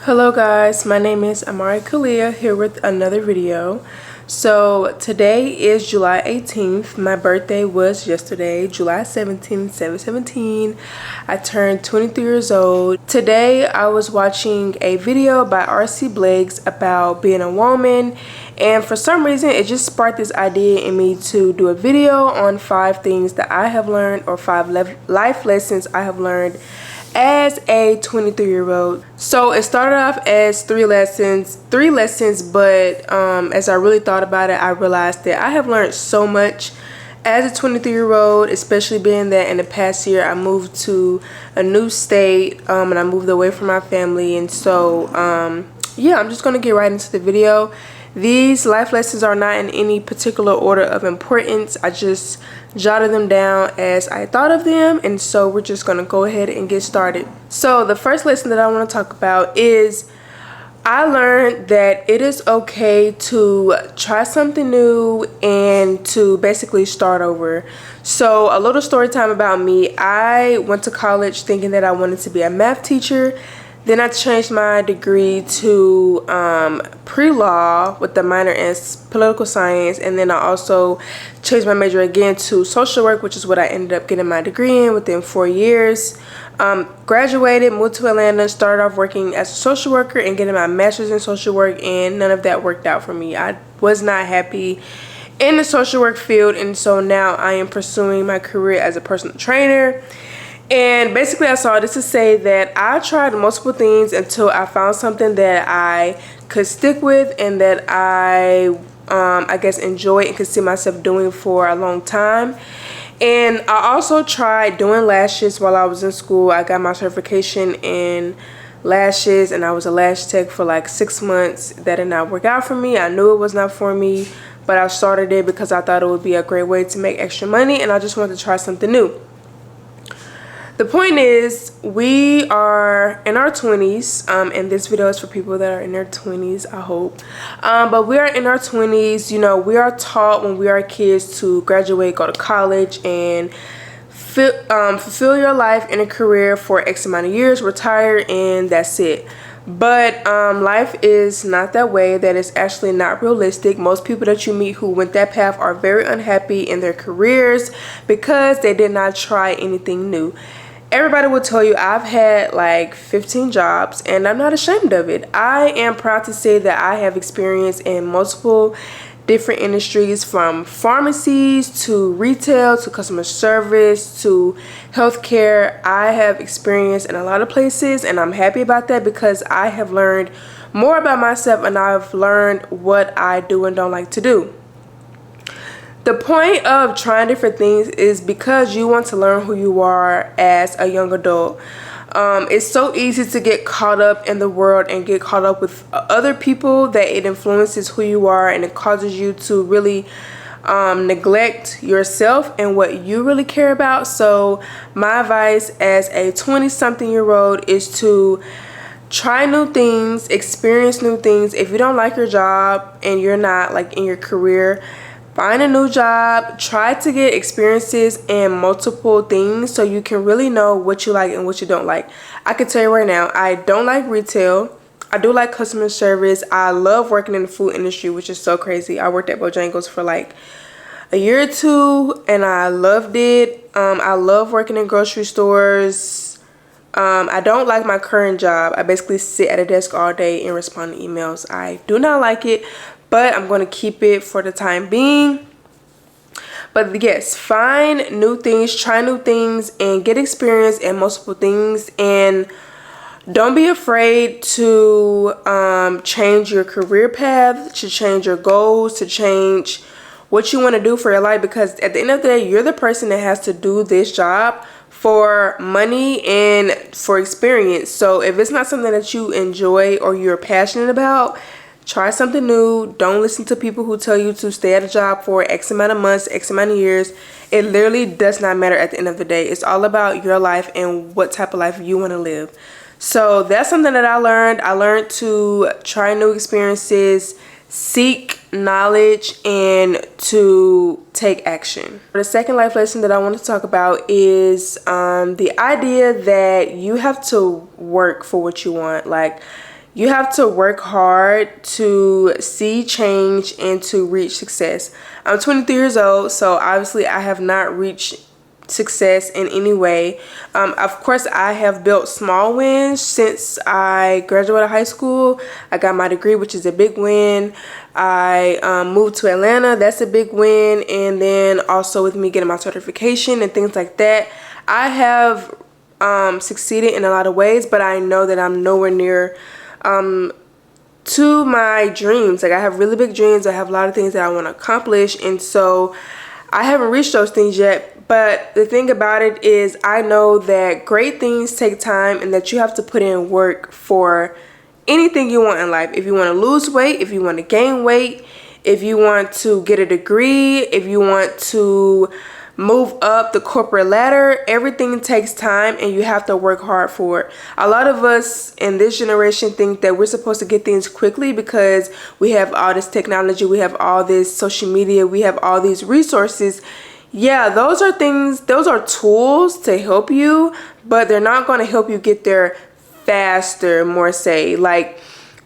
Hello guys, my name is Amari Kalia here with another video. So today is July 18th. My birthday was yesterday, July 17th, 7/17. I turned 23 years old. Today I was watching a video by R.C. Blakes about being a woman, and for some reason it just sparked this idea in me to do a video on 5 things that I have learned, or 5 life lessons I have learned as a 23-year-old. So it started off as three lessons, but as I really thought about it, I realized that I have learned so much as a 23-year-old, especially being that in the past year I moved to a new state, and I moved away from my family. And so yeah, I'm just gonna get right into the video. These life lessons are not in any particular order of importance. I just jotted them down as I thought of them, and so we're just gonna go ahead and get started. So the first lesson that I want to talk about is I learned that it is okay to try something new and to basically start over. So a little story time about me. I went to college thinking that I wanted to be a math teacher. Then I changed my degree to pre-law with a minor in political science, and then I also changed my major again to social work, which is what I ended up getting my degree in within 4 years. Graduated, moved to Atlanta, started off working as a social worker and getting my master's in social work, and none of that worked out for me. I was not happy in the social work field, and so now I am pursuing my career as a personal trainer. And basically I saw this to say that I tried multiple things until I found something that I could stick with and that I guess enjoy and could see myself doing for a long time. And I also tried doing lashes while I was in school. I got my certification in lashes and I was a lash tech for like 6 months. That did not work out for me. I knew it was not for me, but I started it because I thought it would be a great way to make extra money, and I just wanted to try something new. The point is, we are in our 20s, and this video is for people that are in their 20s, I hope. But we are in our 20s. You know, we are taught when we are kids to graduate, go to college, and fulfill your life in a career for X amount of years, retire, and that's it. But life is not that way. That is actually not realistic. Most people that you meet who went that path are very unhappy in their careers because they did not try anything new. Everybody will tell you I've had like 15 jobs, and I'm not ashamed of it. I am proud to say that I have experience in multiple different industries, from pharmacies to retail to customer service to healthcare. I have experience in a lot of places, and I'm happy about that because I have learned more about myself and I've learned what I do and don't like to do. The point of trying different things is because you want to learn who you are as a young adult. It's so easy to get caught up in the world and get caught up with other people that it influences who you are, and it causes you to really neglect yourself and what you really care about. So my advice as a 20-something-year-old is to try new things, experience new things. If you don't like your job and you're not like in your career, find a new job. Try to get experiences in multiple things so you can really know what you like and what you don't like. I can tell you right now, I don't like retail. I do like customer service. I love working in the food industry, which is so crazy. I worked at Bojangles for like a year or 2 and I loved it. I love working in grocery stores. I don't like my current job. I basically sit at a desk all day and respond to emails. I do not like it, but I'm going to keep it for the time being. But yes, find new things, try new things, and get experience in multiple things. And don't be afraid to change your career path, to change your goals, to change what you want to do for your life, because at the end of the day, you're the person that has to do this job for money and for experience. So if it's not something that you enjoy or you're passionate about, try something new. Don't listen to people who tell you to stay at a job for X amount of months, X amount of years. It literally does not matter at the end of the day. It's all about your life and what type of life you want to live. So that's something that I learned. I learned to try new experiences, seek knowledge, and to take action. The second life lesson that I want to talk about is the idea that you have to work for what you want. Like, You have to work hard to see change and to reach success. I'm 23 years old, so obviously I have not reached success in any way. Of course, I have built small wins since I graduated high school. I got my degree, which is a big win. I moved to Atlanta. That's a big win. And then also with me getting my certification and things like that, I have succeeded in a lot of ways, but I know that I'm nowhere near to my dreams. Like, I have really big dreams. I have a lot of things that I want to accomplish, and so I haven't reached those things yet. But the thing about it is, I know that great things take time and that you have to put in work for anything you want in life. If you want to lose weight, if you want to gain weight, if you want to get a degree, if you want to move up the corporate ladder, everything takes time and you have to work hard for it. A lot of us in this generation think that we're supposed to get things quickly because we have all this technology, we have all this social media, we have all these resources. Yeah, those are things, those are tools to help you, but they're not going to help you get there faster, more say. Like,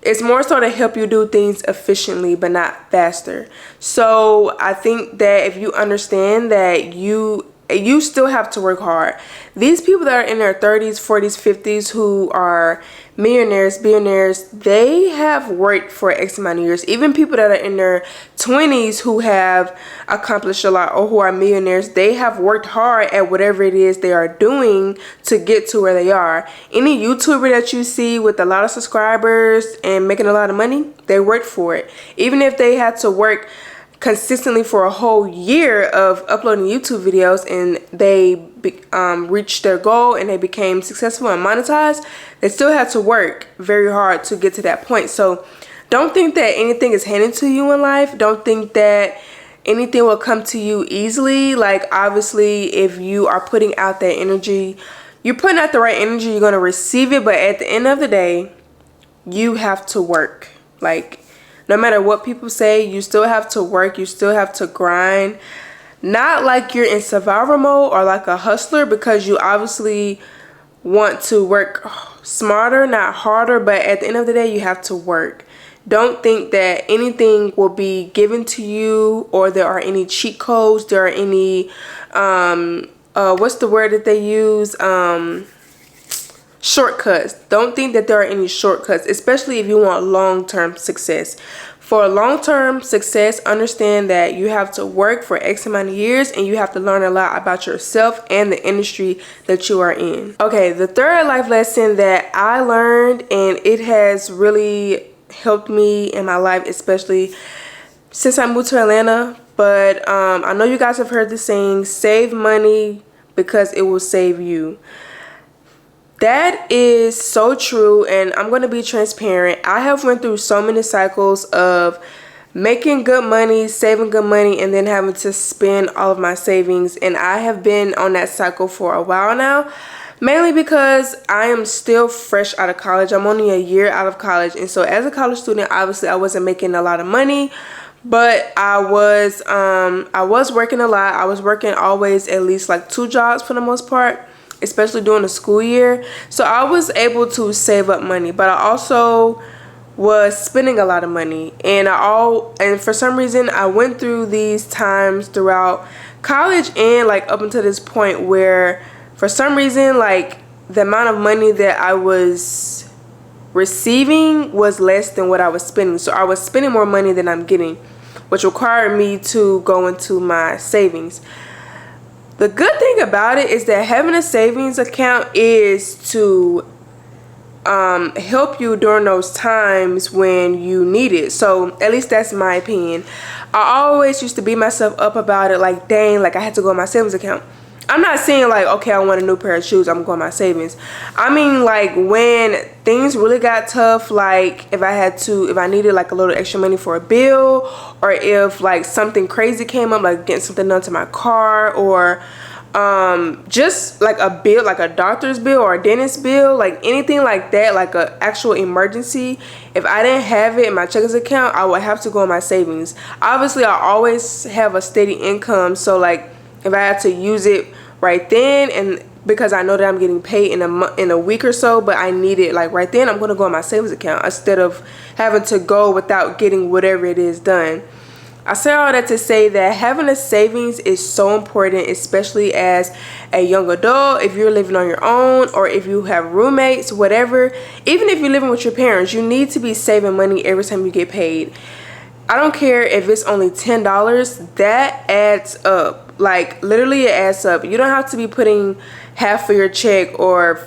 it's more so to help you do things efficiently, but not faster. So I think that if you understand that you still have to work hard. These people that are in their 30s, 40s, 50s who are millionaires, billionaires, they have worked for X amount of years. Even people that are in their 20s who have accomplished a lot or who are millionaires, they have worked hard at whatever it is they are doing to get to where they are. Any YouTuber that you see with a lot of subscribers and making a lot of money, they worked for it. Even if they had to work consistently for a whole year of uploading YouTube videos and they reached their goal and they became successful and monetized, they still had to work very hard to get to that point. So don't think that anything is handed to you in life. Don't think that anything will come to you easily. Like, obviously, if you are putting out that energy, you're putting out the right energy, you're going to receive it. But at the end of the day, you have to work. Like, no matter what people say, you still have to work. You still have to grind. Not like you're in survival mode or like a hustler, because you obviously want to work smarter, not harder. But at the end of the day, you have to work. Don't think that anything will be given to you or there are any cheat codes. There are any, what's the word that they use? Shortcuts. Don't think that there are any shortcuts, especially if you want long-term success. For long-term success, understand that you have to work for X amount of years and you have to learn a lot about yourself and the industry that you are in. Okay, the third life lesson that I learned, and it has really helped me in my life, especially since I moved to Atlanta. But I know you guys have heard the saying, save money because it will save you. That is so true, and I'm going to be transparent. I have went through so many cycles of making good money, saving good money, and then having to spend all of my savings. And I have been on that cycle for a while now, mainly because I am still fresh out of college. I'm only a year out of college, and so as a college student, obviously I wasn't making a lot of money, but I was working a lot. I was working always at least like 2 jobs for the most part, especially during the school year. So I was able to save up money, but I also was spending a lot of money. And for some reason, I went through these times throughout college and like up until this point where for some reason, like, the amount of money that I was receiving was less than what I was spending. So I was spending more money than I'm getting, which required me to go into my savings. The good thing about it is that having a savings account is to help you during those times when you need it. So at least that's my opinion. I always used to beat myself up about it, like, dang, like I had to go in my savings account. I'm not saying like, okay, I want a new pair of shoes, I'm going to my savings. I mean, like, when things really got tough, like if I needed like a little extra money for a bill, or if like something crazy came up, like getting something done to my car, or just like a bill, like a doctor's bill or a dentist bill, like anything like that, like a actual emergency, if I didn't have it in my checkers account, I would have to go in my savings. Obviously, I always have a steady income, so like if I had to use it right then and because I know that I'm getting paid in a week or so, but I need it like right then. I'm going to go on my savings account instead of having to go without getting whatever it is done. I say all that to say that having a savings is so important, especially as a young adult, if you're living on your own or if you have roommates, whatever. Even if you're living with your parents, you need to be saving money every time you get paid. I don't care if it's only $10, that adds up. Like, literally it adds up. You don't have to be putting half of your check or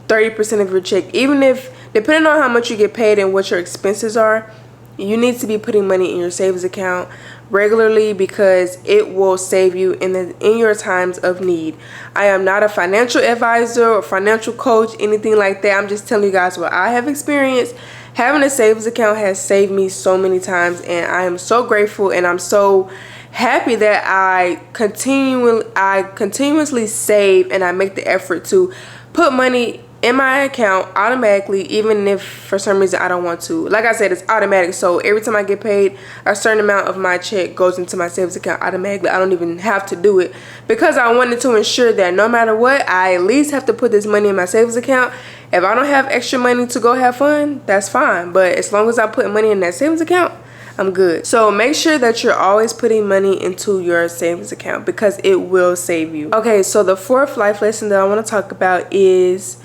30% of your check. Even if, depending on how much you get paid and what your expenses are, you need to be putting money in your savings account regularly, because it will save you in your times of need. I am not a financial advisor or financial coach, anything like that. I'm just telling you guys what I have experienced. Having a savings account has saved me so many times, and I am so grateful, and I'm so happy that I continuously save, and I make the effort to put money in my account automatically, even if for some reason I don't want to. Like I said, it's automatic, so every time I get paid, a certain amount of my check goes into my savings account automatically. I don't even have to do it, because I wanted to ensure that no matter what, I at least have to put this money in my savings account. If I don't have extra money to go have fun, that's fine, but as long as I put money in that savings account, I'm good. So make sure that you're always putting money into your savings account, because it will save you. Okay, so the fourth life lesson that I want to talk about is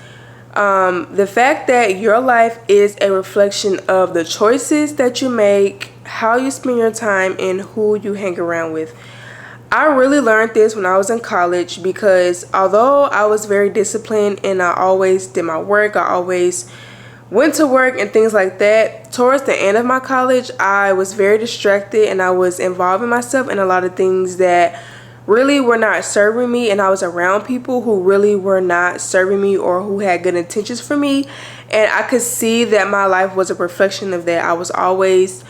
the fact that your life is a reflection of the choices that you make, how you spend your time, and who you hang around with. I really learned this when I was in college, because although I was very disciplined and I always did my work, I always went to work and things like that, towards the end of my college, I was very distracted and I was involving myself in a lot of things that really were not serving me, and I was around people who really were not serving me or who had good intentions for me, and I could see that my life was a reflection of that. I was always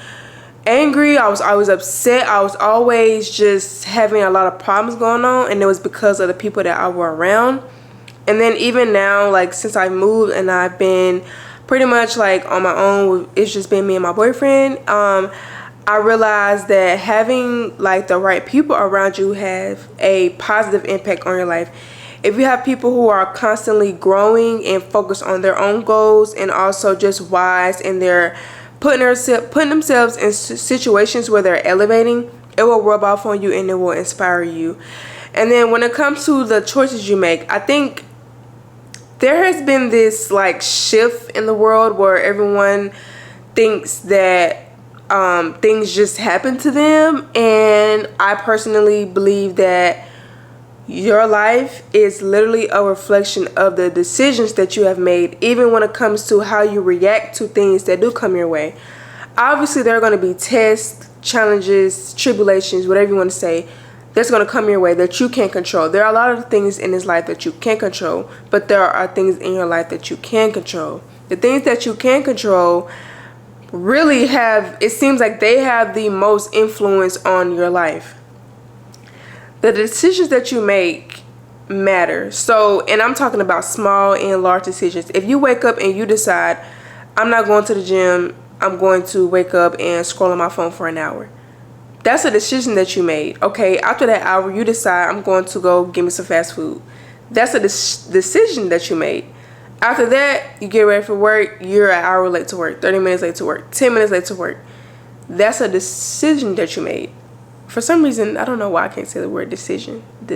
angry, I was always upset, I was always just having a lot of problems going on, and it was because of the people that I were around. And then even now, like since I moved and I've been pretty much like on my own, it's just been me and my boyfriend, I realized that having like the right people around you have a positive impact on your life. If you have people who are constantly growing and focused on their own goals, and also just wise, and they're putting themselves in situations where they're elevating, it will rub off on you and it will inspire you. And then when it comes to the choices you make, I think there has been this like shift in the world where everyone thinks that things just happen to them, and I personally believe that your life is literally a reflection of the decisions that you have made, even when it comes to how you react to things that do come your way. Obviously, there are going to be tests, challenges, tribulations, whatever you want to say, that's going to come your way that you can't control. There are a lot of things in this life that you can't control, but there are things in your life that you can control. The things that you can control really have, it seems like they have the most influence on your life. The decisions that you make matter. So, and I'm talking about small and large decisions. If you wake up and you decide, I'm not going to the gym, I'm going to wake up and scroll on my phone for an hour, that's a decision that you made. Okay, after that hour, you decide, I'm going to go get me some fast food. That's a decision that you made. After that, you get ready for work, you're an hour late to work, 30 minutes late to work, 10 minutes late to work. That's a decision that you made. For some reason, I don't know why I can't say the word decision. And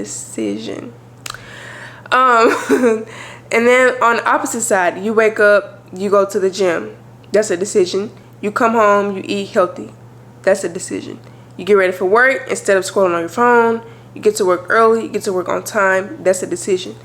then on the opposite side, you wake up, you go to the gym. That's a decision. You come home, you eat healthy. That's a decision. You get ready for work, instead of scrolling on your phone, you get to work early, you get to work on time. That's a decision.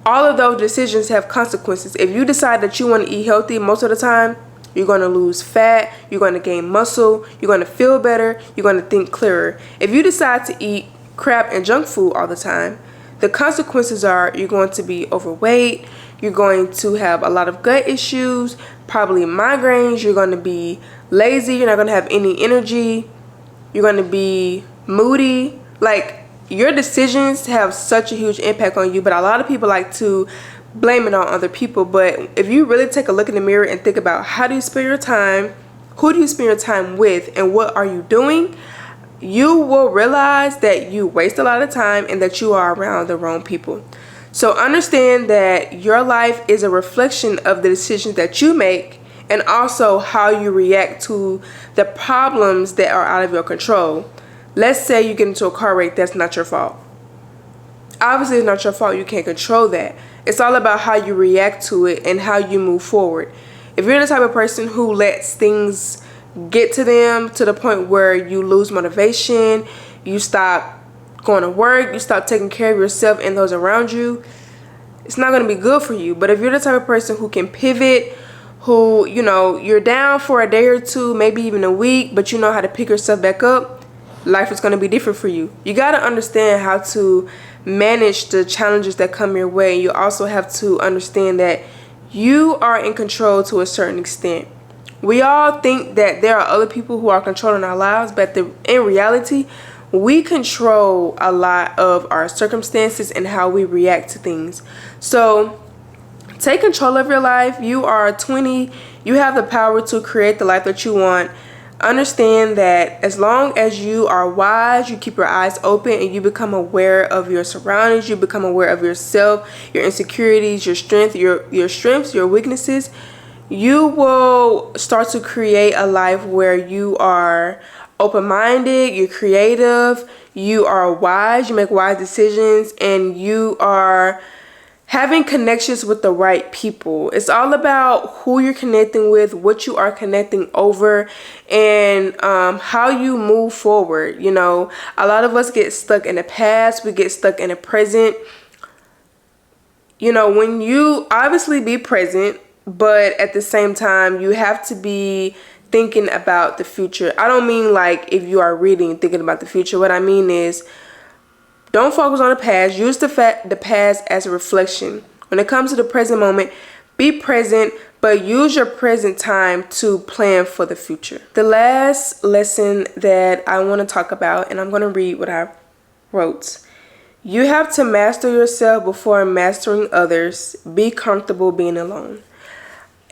All of those decisions have consequences. If you decide that you want to eat healthy, most of the time, you're going to lose fat, you're going to gain muscle, you're going to feel better, you're going to think clearer. If you decide to eat crap and junk food all the time, the consequences are you're going to be overweight, you're going to have a lot of gut issues, probably migraines, you're going to be lazy, you're not going to have any energy, you're going to be moody. Like, your decisions have such a huge impact on you, but a lot of people like to blame it on other people. But if you really take a look in the mirror and think about how do you spend your time, who do you spend your time with, and what are you doing, you will realize that you waste a lot of time and that you are around the wrong people. So understand that your life is a reflection of the decisions that you make and also how you react to the problems that are out of your control. Let's say you get into a car wreck, that's not your fault. Obviously, it's not your fault. You can't control that. It's all about how you react to it and how you move forward. If you're the type of person who lets things get to them to the point where you lose motivation, you stop going to work, you stop taking care of yourself and those around you, it's not going to be good for you. But if you're the type of person who can pivot, who, you know, you're down for a day or two, maybe even a week, but you know how to pick yourself back up, life is going to be different for you. You got to understand how to manage the challenges that come your way. You also have to understand that you are in control to a certain extent. We all think that there are other people who are controlling our lives, but in reality, we control a lot of our circumstances and how we react to things. So take control of your life. You are 20. You have the power to create the life that you want. Understand that as long as you are wise, you keep your eyes open and you become aware of your surroundings, you become aware of yourself, your insecurities, your strengths, your weaknesses, you will start to create a life where you are open-minded, you're creative, you are wise, you make wise decisions, and you are having connections with the right people. It's all about who you're connecting with, what you are connecting over, and how you move forward. You know, a lot of us get stuck in the past, we get stuck in the present. You know, when you obviously be present, but at the same time, you have to be thinking about the future. I don't mean like if you are reading, thinking about the future. What I mean is, don't focus on the past. Use the past as a reflection. When it comes to the present moment, be present, but use your present time to plan for the future. The last lesson that I want to talk about, and I'm going to read what I wrote. You have to master yourself before mastering others. Be comfortable being alone.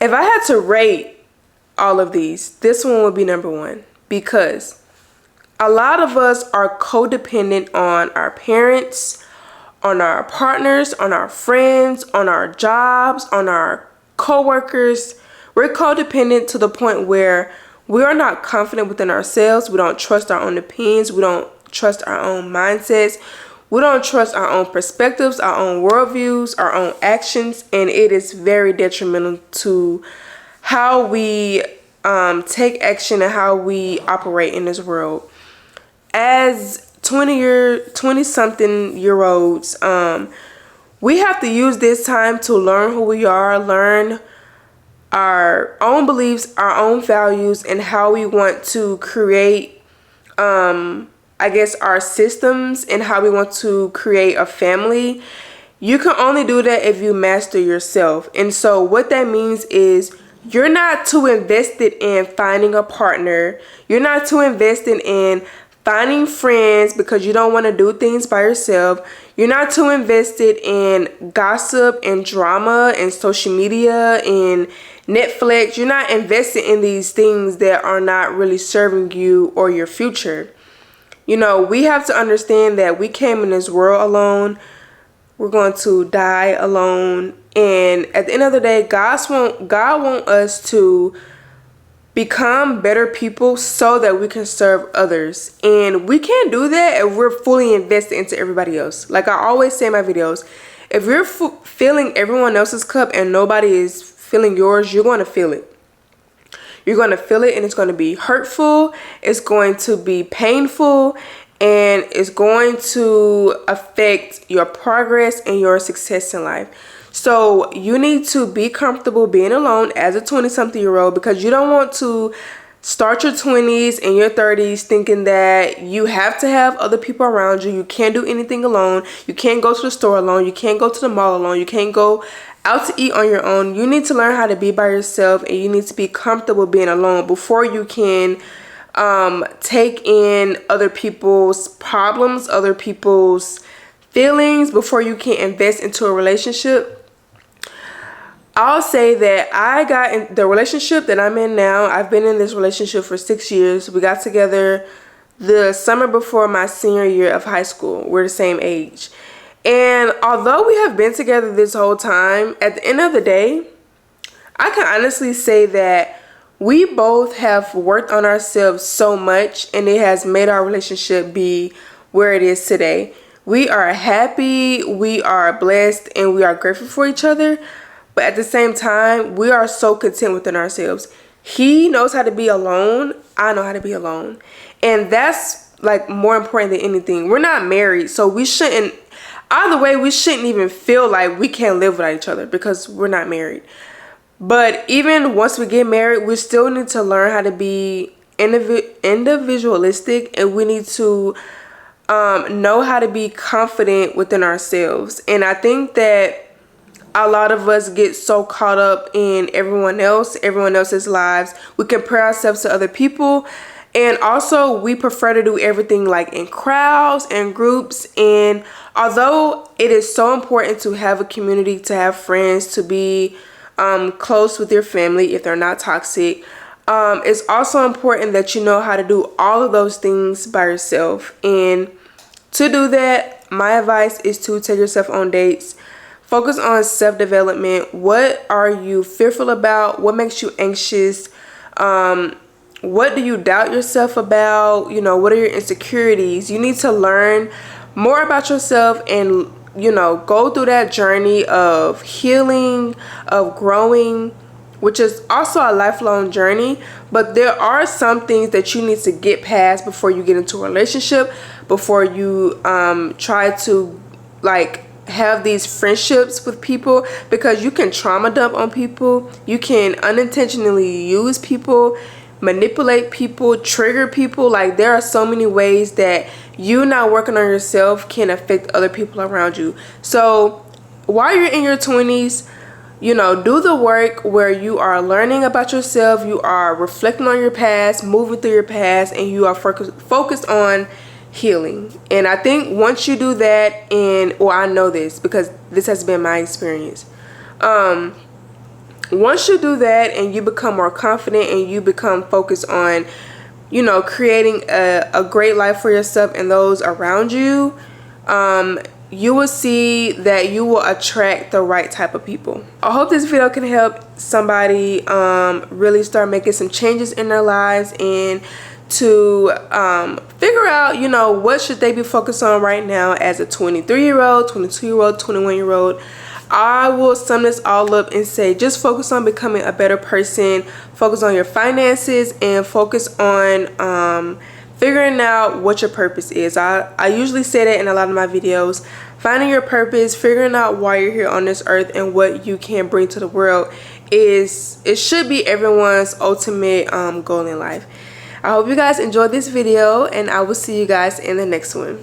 If I had to rate all of these, this one would be number one, because a lot of us are codependent on our parents, on our partners, on our friends, on our jobs, on our coworkers. We're codependent to the point where we are not confident within ourselves. We don't trust our own opinions. We don't trust our own mindsets. We don't trust our own perspectives, our own worldviews, our own actions, and it is very detrimental to how we take action and how we operate in this world. As 20-something-year-olds, we have to use this time to learn who we are, learn our own beliefs, our own values, and how we want to create, our systems, and how we want to create a family. You can only do that if you master yourself. And so what that means is you're not too invested in finding a partner. You're not too invested in finding friends because you don't want to do things by yourself. You're not too invested in gossip and drama and social media and Netflix. You're not invested in these things that are not really serving you or your future. You know, we have to understand that we came in this world alone. We're going to die alone. And at the end of the day, God wants us to become better people so that we can serve others. And we can't do that if we're fully invested into everybody else. Like I always say in my videos, if you're filling everyone else's cup and nobody is filling yours, you're going to feel it. You're going to feel it, and it's going to be hurtful. It's going to be painful, and it's going to affect your progress and your success in life. So you need to be comfortable being alone as a 20-something-year-old, because you don't want to start your 20s and your 30s thinking that you have to have other people around you. You can't do anything alone. You can't go to the store alone. You can't go to the mall alone. You can't go out to eat on your own. You need to learn how to be by yourself, and you need to be comfortable being alone before you can take in other people's problems, other people's feelings, before you can invest into a relationship. I'll say that I got in the relationship that I'm in now. I've been in this relationship for 6 years. We got together the summer before my senior year of high school. We're the same age. And although we have been together this whole time, at the end of the day, I can honestly say that we both have worked on ourselves so much, and it has made our relationship be where it is today. We are happy, we are blessed, and we are grateful for each other. But at the same time, we are so content within ourselves. He knows how to be alone. I know how to be alone. And that's like more important than anything. We're not married, so we shouldn't, either way, we shouldn't even feel like we can't live without each other because we're not married. But even once we get married, we still need to learn how to be individualistic, and we need to know how to be confident within ourselves. And I think that a lot of us get so caught up in everyone else's lives. We compare ourselves to other people, and also we prefer to do everything like in crowds and groups. And although it is so important to have a community, to have friends, to be close with your family if they're not toxic, it's also important that you know how to do all of those things by yourself. And to do that, my advice is to take yourself on dates. Focus on self-development. What are you fearful about? What makes you anxious? What do you doubt yourself about? You know, what are your insecurities? You need to learn more about yourself and, you know, go through that journey of healing, of growing, which is also a lifelong journey. But there are some things that you need to get past before you get into a relationship, before you try to like have these friendships with people, because you can trauma dump on people, you can unintentionally use people, manipulate people, trigger people. Like, there are so many ways that you not working on yourself can affect other people around you. So while you're in your 20s, you know, do the work where you are learning about yourself, you are reflecting on your past, moving through your past, and you are focused on healing. And I think once you do that, and well, I know this because this has been my experience, once you do that and you become more confident and you become focused on, you know, creating a great life for yourself and those around you, you will see that you will attract the right type of people. I hope this video can help somebody really start making some changes in their lives, and to figure out, you know, what should they be focused on right now as a 23-year-old, 22-year-old, 21-year-old. I will sum this all up and say, just focus on becoming a better person, focus on your finances, and focus on figuring out what your purpose is. I usually say that in a lot of my videos. Finding your purpose, figuring out why you're here on this earth and what you can bring to the world it should be everyone's ultimate goal in life. I hope you guys enjoyed this video, and I will see you guys in the next one.